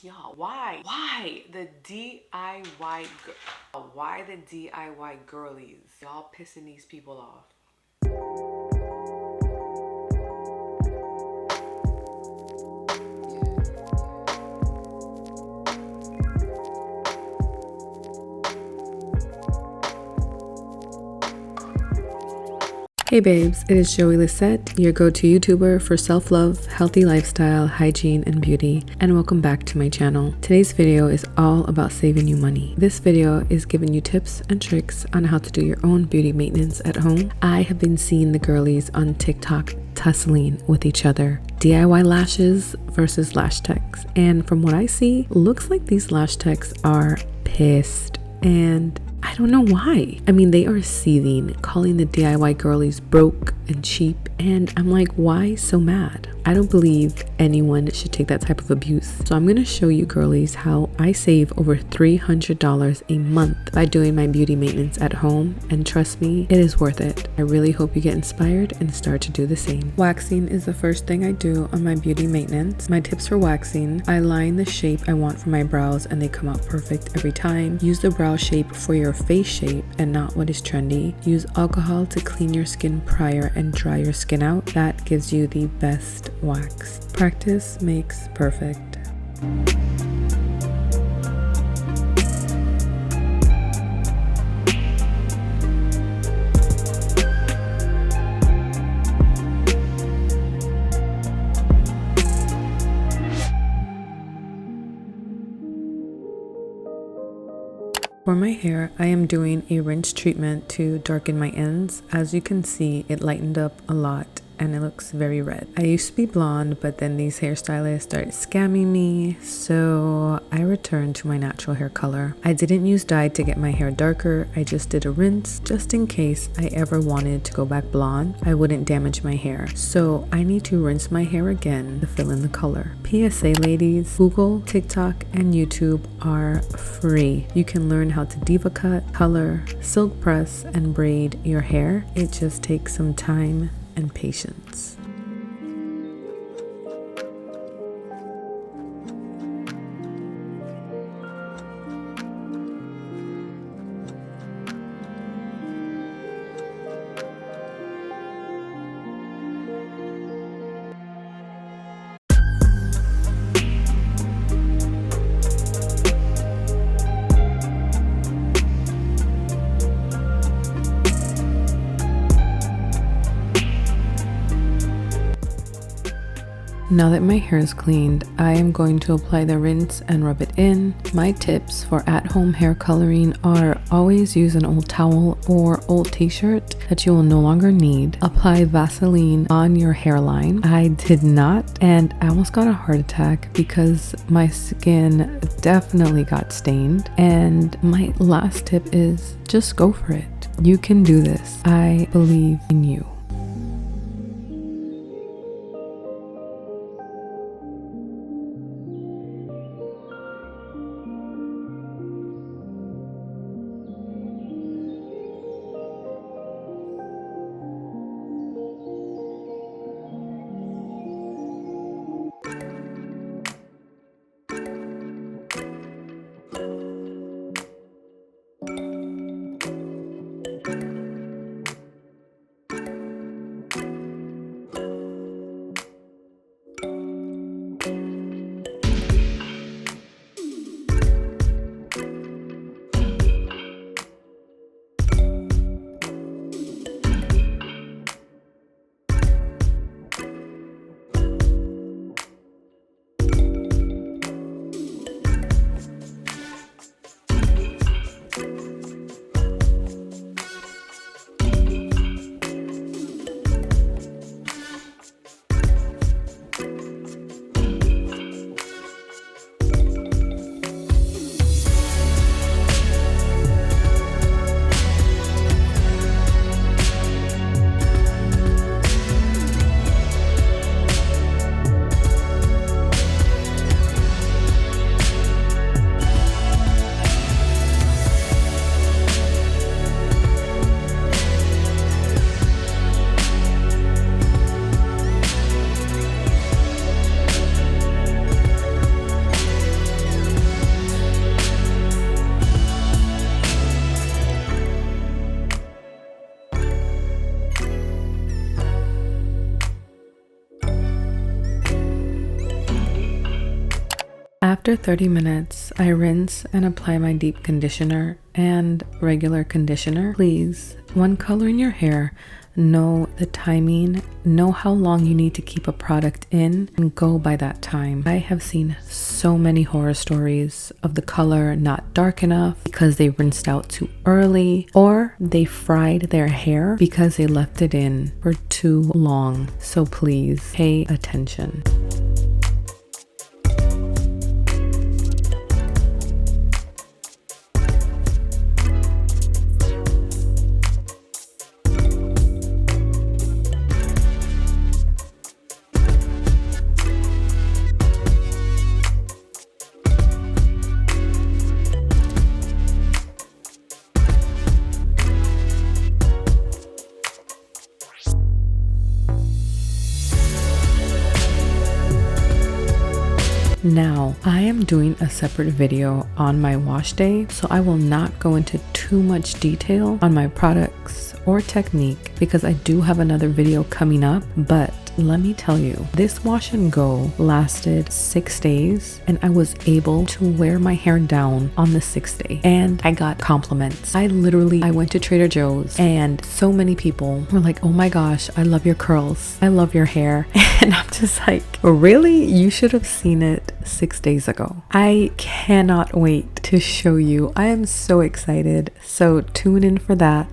y'all, why the DIY why the DIY girlies? Y'all pissing these people off. Hey babes, it is Joey Lisette, your go-to YouTuber for self-love, healthy lifestyle, hygiene, and beauty, and welcome back to my channel. Today's video is all about saving you money. This video is giving you tips and tricks on how to do your own beauty maintenance at home. I have been seeing the girlies on TikTok tussling with each other. DIY lashes versus lash techs, and from what I see, looks like these lash techs are pissed, and I don't know why. I mean, they are seething, calling the DIY girlies broke and cheap, and I'm like, why so mad? I don't believe anyone should take that type of abuse. So I'm gonna show you girlies how I save over $300 a month by doing my beauty maintenance at home, and trust me, it is worth it. I really hope you get inspired and start to do the same. Waxing is the first thing I do on my beauty maintenance. My tips for waxing: I line the shape I want for my brows and they come out perfect every time. Use the brow shape for your face shape and not what is trendy. Use alcohol to clean your skin prior and dry your skin out. That gives you the best wax. Practice makes perfect. For my hair, I am doing a rinse treatment to darken my ends. As you can see, it lightened up a lot and it looks very red. I used to be blonde, but then these hairstylists started scamming me, so I returned to my natural hair color. I didn't use dye to get my hair darker. I just did a rinse just in case I ever wanted to go back blonde. I wouldn't damage my hair. So I need to rinse my hair again to fill in the color. PSA ladies, Google, TikTok, and YouTube are free. You can learn how to diva cut, color, silk press, and braid your hair. It just takes some time and patience. Now that my hair is cleaned, I am going to apply the rinse and rub it in. My tips for at-home hair coloring are: always use an old towel or old t-shirt that you will no longer need. Apply Vaseline on your hairline. I did not, and I almost got a heart attack because my skin definitely got stained. And my last tip is just go for it. You can do this. I believe in you. After 30 minutes, I rinse and apply my deep conditioner and regular conditioner. Please, when coloring your hair, know the timing, know how long you need to keep a product in, and go by that time. I have seen so many horror stories of the color not dark enough because they rinsed out too early, or they fried their hair because they left it in for too long. So please pay attention. Now, I am doing a separate video on my wash day, so I will not go into too much detail on my products or technique because I do have another video coming up, but let me tell you, this wash and go lasted 6 days and I was able to wear my hair down on the 6th day and I got compliments. I went to Trader Joe's and so many people were like, oh my gosh, I love your curls. I love your hair. And I'm just like, really? You should have seen it 6 days ago. I cannot wait to show you. I am so excited. So tune in for that.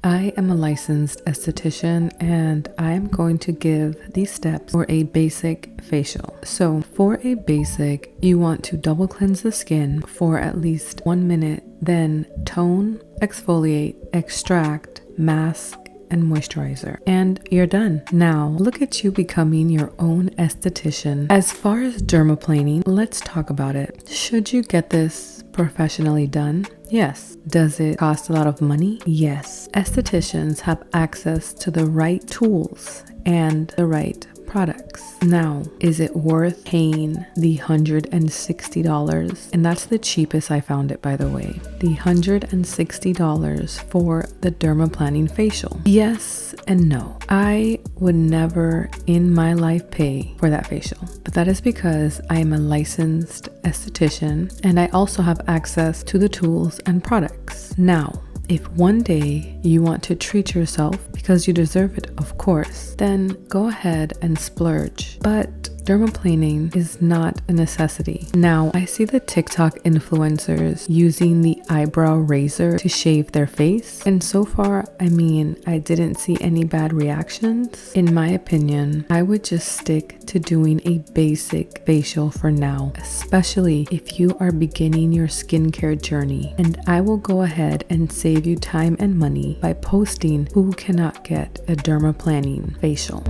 I am a licensed esthetician and I am going to give these steps for a basic facial. So for a basic, you want to double cleanse the skin for at least 1 minute, then tone, exfoliate, extract, mask, and moisturizer, and you're done. Now look at you becoming your own esthetician. As far as dermaplaning, let's talk about it. Should you get this professionally done? Yes. Does it cost a lot of money? Yes. Estheticians have access to the right tools and the right products. Now, is it worth paying the $160? And that's the cheapest I found it, by the way. The $160 for the dermaplaning facial. Yes and no. I would never in my life pay for that facial, but that is because I am a licensed esthetician and I also have access to the tools and products. Now, if one day you want to treat yourself because you deserve it, of course, then go ahead and splurge. But dermaplaning is not a necessity. Now, I see the TikTok influencers using the eyebrow razor to shave their face. And so far, I didn't see any bad reactions. In my opinion, I would just stick to doing a basic facial for now, especially if you are beginning your skincare journey. And I will go ahead and save you time and money by posting who cannot get a dermaplaning facial.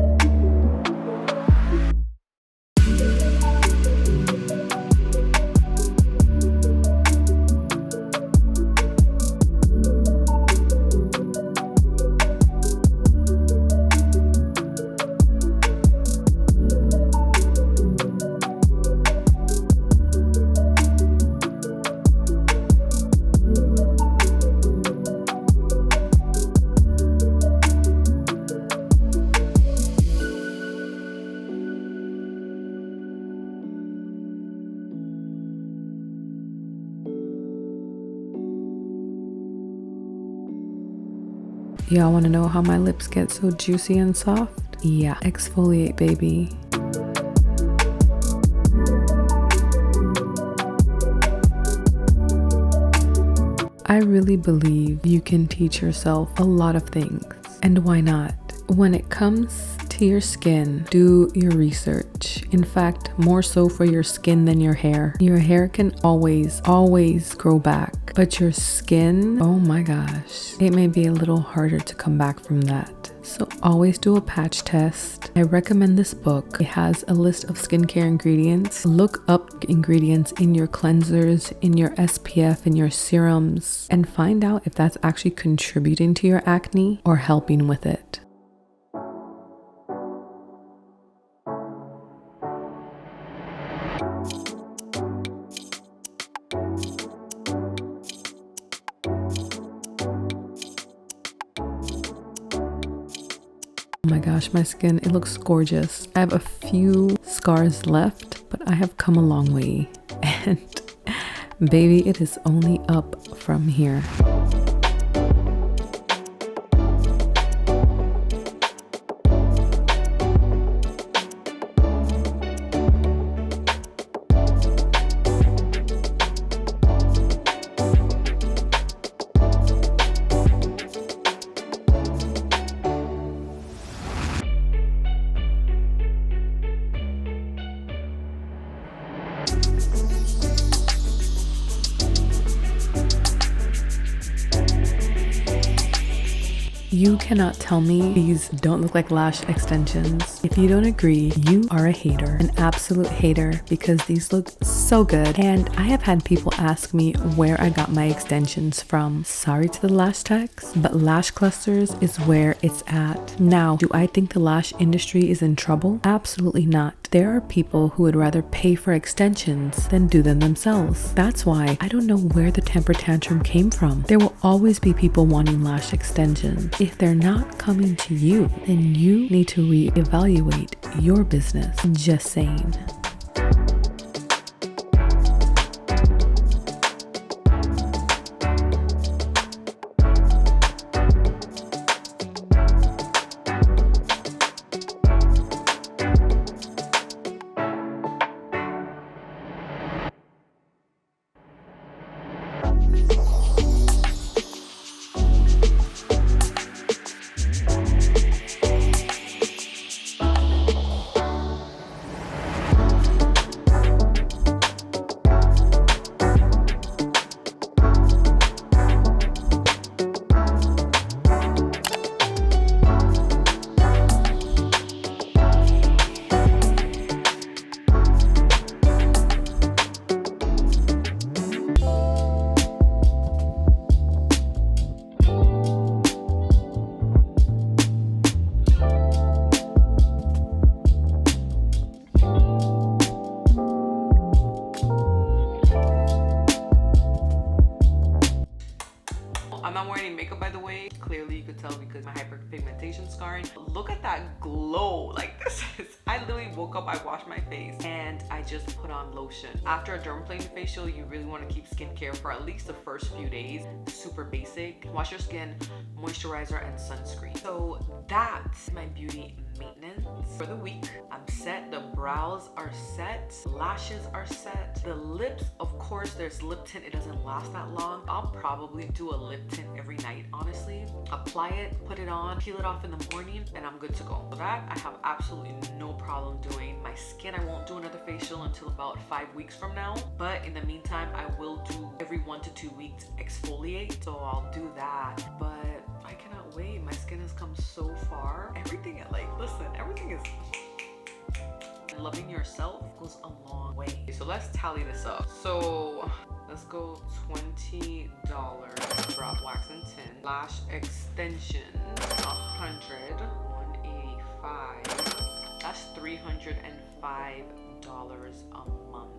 Y'all want to know how my lips get so juicy and soft? Yeah, exfoliate, baby. I really believe you can teach yourself a lot of things, and why not? When it comes to your skin, do your research. In fact, more so for your skin than your hair. Your hair can always grow back, but your skin, oh my gosh, it may be a little harder to come back from that. So always do a patch test. I recommend this book. It has a list of skincare ingredients. Look up ingredients in your cleansers, in your SPF, in your serums, and find out if that's actually contributing to your acne or helping with it. Oh my gosh, my skin, it looks gorgeous. I have a few scars left, but I have come a long way. And baby, it is only up from here. You cannot tell me these don't look like lash extensions. If you don't agree, you are a hater, an absolute hater, because these look so good. And I have had people ask me where I got my extensions from. Sorry to the lash techs, but lash clusters is where it's at. Now, do I think the lash industry is in trouble? Absolutely not. There are people who would rather pay for extensions than do them themselves. That's why I don't know where the temper tantrum came from. There will always be people wanting lash extensions. If they're not coming to you, then you need to reevaluate your business. Just saying. I'm not wearing any makeup, by the way. Clearly you could tell because my hyperpigmentation scarring. Look at that glow. Like, this is, I literally woke up, I washed my face, and I just put on lotion. After a dermaplaning facial, you really want to keep skincare for at least the first few days. Super basic. Wash your skin, moisturizer, and sunscreen. So that's my beauty maintenance for the week. I'm set. The brows are set. Lashes are set. The lips, of course, there's lip tint. It doesn't last that long. I'll probably do a lip tint every night, honestly. Apply it, put it on, peel it off in the morning, and I'm good to go. So that I have absolutely no problem doing. My skin, I won't do another facial until about 5 weeks from now. But in the meantime, I will do every 1 to 2 weeks exfoliate. So I'll do that. But I cannot wait. My skin has come so far. Everything, like, listen, everything is... Loving yourself goes a long way. So let's tally this up. So let's go $20 brow wax and tint. Lash extensions, 100, 185. That's $305 a month.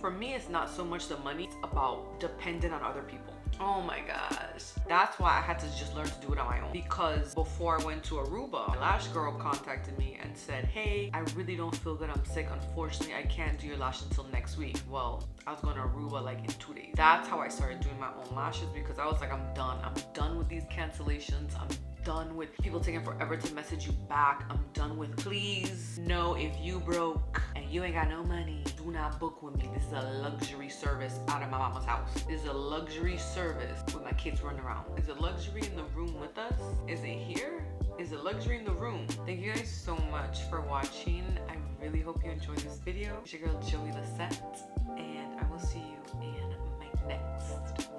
For me, it's not so much the money, it's about dependent on other people. Oh my gosh. That's why I had to just learn to do it on my own. Because before I went to Aruba, my lash girl contacted me and said, hey, I really don't feel good. I'm sick. Unfortunately, I can't do your lash until next week. Well, I was going to Aruba like in 2 days. That's how I started doing my own lashes, because I was like, I'm done. I'm done with these cancellations. I'm done with people taking forever to message you back. I'm done with, please know if you broke and you ain't got no money, do not book with me. This is a luxury service out of my mama's house. This is a luxury service with my kids running around. Is it luxury in the room with us? Is it here? Is it luxury in the room? Thank you guys so much for watching. I really hope you enjoyed this video. It's your girl Joey Lisette, and I will see you in my next